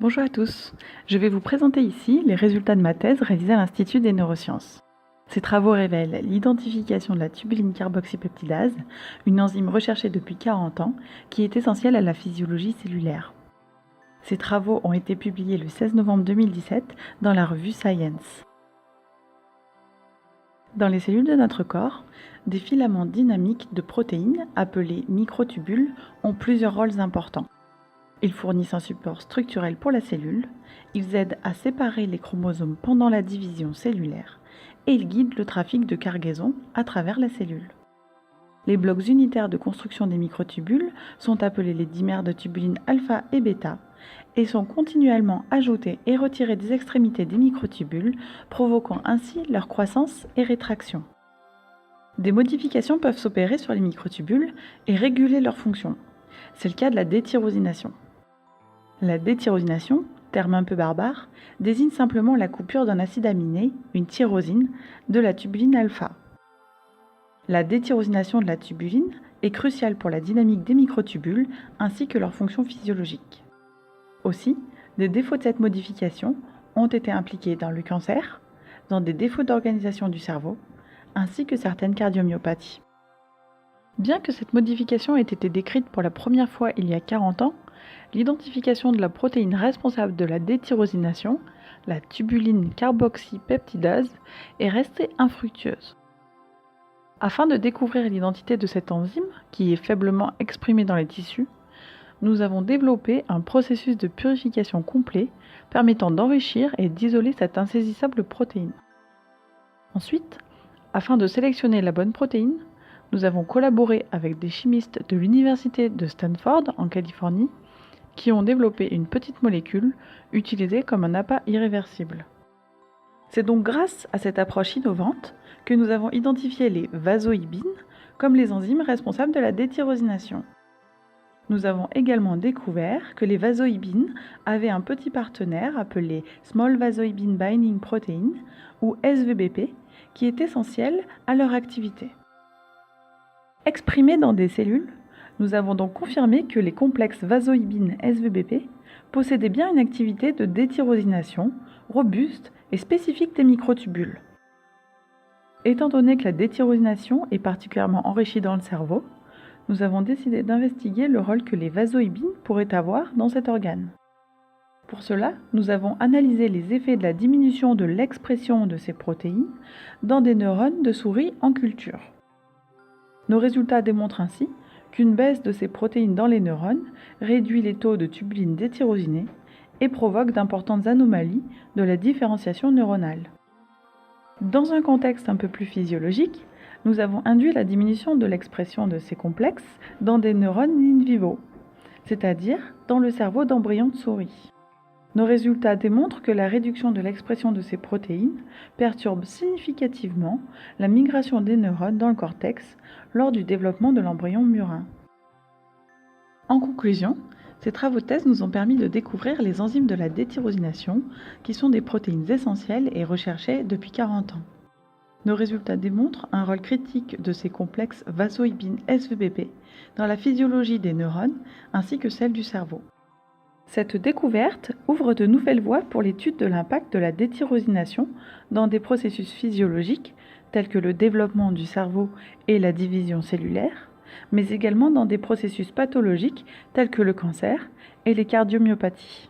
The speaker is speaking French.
Bonjour à tous, je vais vous présenter ici les résultats de ma thèse réalisée à l'Institut des neurosciences. Ces travaux révèlent l'identification de la tubuline carboxypeptidase, une enzyme recherchée depuis 40 ans qui est essentielle à la physiologie cellulaire. Ces travaux ont été publiés le 16 novembre 2017 dans la revue Science. Dans les cellules de notre corps, des filaments dynamiques de protéines, appelés microtubules, ont plusieurs rôles importants. Ils fournissent un support structurel pour la cellule, ils aident à séparer les chromosomes pendant la division cellulaire et ils guident le trafic de cargaison à travers la cellule. Les blocs unitaires de construction des microtubules sont appelés les dimères de tubulines alpha et bêta et sont continuellement ajoutés et retirés des extrémités des microtubules, provoquant ainsi leur croissance et rétraction. Des modifications peuvent s'opérer sur les microtubules et réguler leur fonction. C'est le cas de la détyrosination. La détyrosination, terme un peu barbare, désigne simplement la coupure d'un acide aminé, une tyrosine, de la tubuline alpha. La détyrosination de la tubuline est cruciale pour la dynamique des microtubules ainsi que leur fonction physiologique. Aussi, des défauts de cette modification ont été impliqués dans le cancer, dans des défauts d'organisation du cerveau, ainsi que certaines cardiomyopathies. Bien que cette modification ait été décrite pour la première fois il y a 40 ans, l'identification de la protéine responsable de la détyrosination, la tubuline carboxypeptidase, est restée infructueuse. Afin de découvrir l'identité de cette enzyme, qui est faiblement exprimée dans les tissus, nous avons développé un processus de purification complet permettant d'enrichir et d'isoler cette insaisissable protéine. Ensuite, afin de sélectionner la bonne protéine, nous avons collaboré avec des chimistes de l'Université de Stanford en Californie qui ont développé une petite molécule utilisée comme un appât irréversible. C'est donc grâce à cette approche innovante que nous avons identifié les vasoïbines comme les enzymes responsables de la détyrosination. Nous avons également découvert que les vasoïbines avaient un petit partenaire appelé Small Vasoibine Binding Protein ou SVBP qui est essentiel à leur activité. Exprimés dans des cellules, nous avons donc confirmé que les complexes vasoïbines SVBP possédaient bien une activité de détyrosination robuste et spécifique des microtubules. Étant donné que la détyrosination est particulièrement enrichie dans le cerveau, nous avons décidé d'investiguer le rôle que les vasoïbines pourraient avoir dans cet organe. Pour cela, nous avons analysé les effets de la diminution de l'expression de ces protéines dans des neurones de souris en culture. Nos résultats démontrent ainsi qu'une baisse de ces protéines dans les neurones réduit les taux de tubuline détyrosinée et provoque d'importantes anomalies de la différenciation neuronale. Dans un contexte un peu plus physiologique, nous avons induit la diminution de l'expression de ces complexes dans des neurones in vivo, c'est-à-dire dans le cerveau d'embryons de souris. Nos résultats démontrent que la réduction de l'expression de ces protéines perturbe significativement la migration des neurones dans le cortex lors du développement de l'embryon murin. En conclusion, ces travaux de thèse nous ont permis de découvrir les enzymes de la détyrosination, qui sont des protéines essentielles et recherchées depuis 40 ans. Nos résultats démontrent un rôle critique de ces complexes vasoïbines SVBP dans la physiologie des neurones ainsi que celle du cerveau. Cette découverte ouvre de nouvelles voies pour l'étude de l'impact de la détyrosination dans des processus physiologiques tels que le développement du cerveau et la division cellulaire, mais également dans des processus pathologiques tels que le cancer et les cardiomyopathies.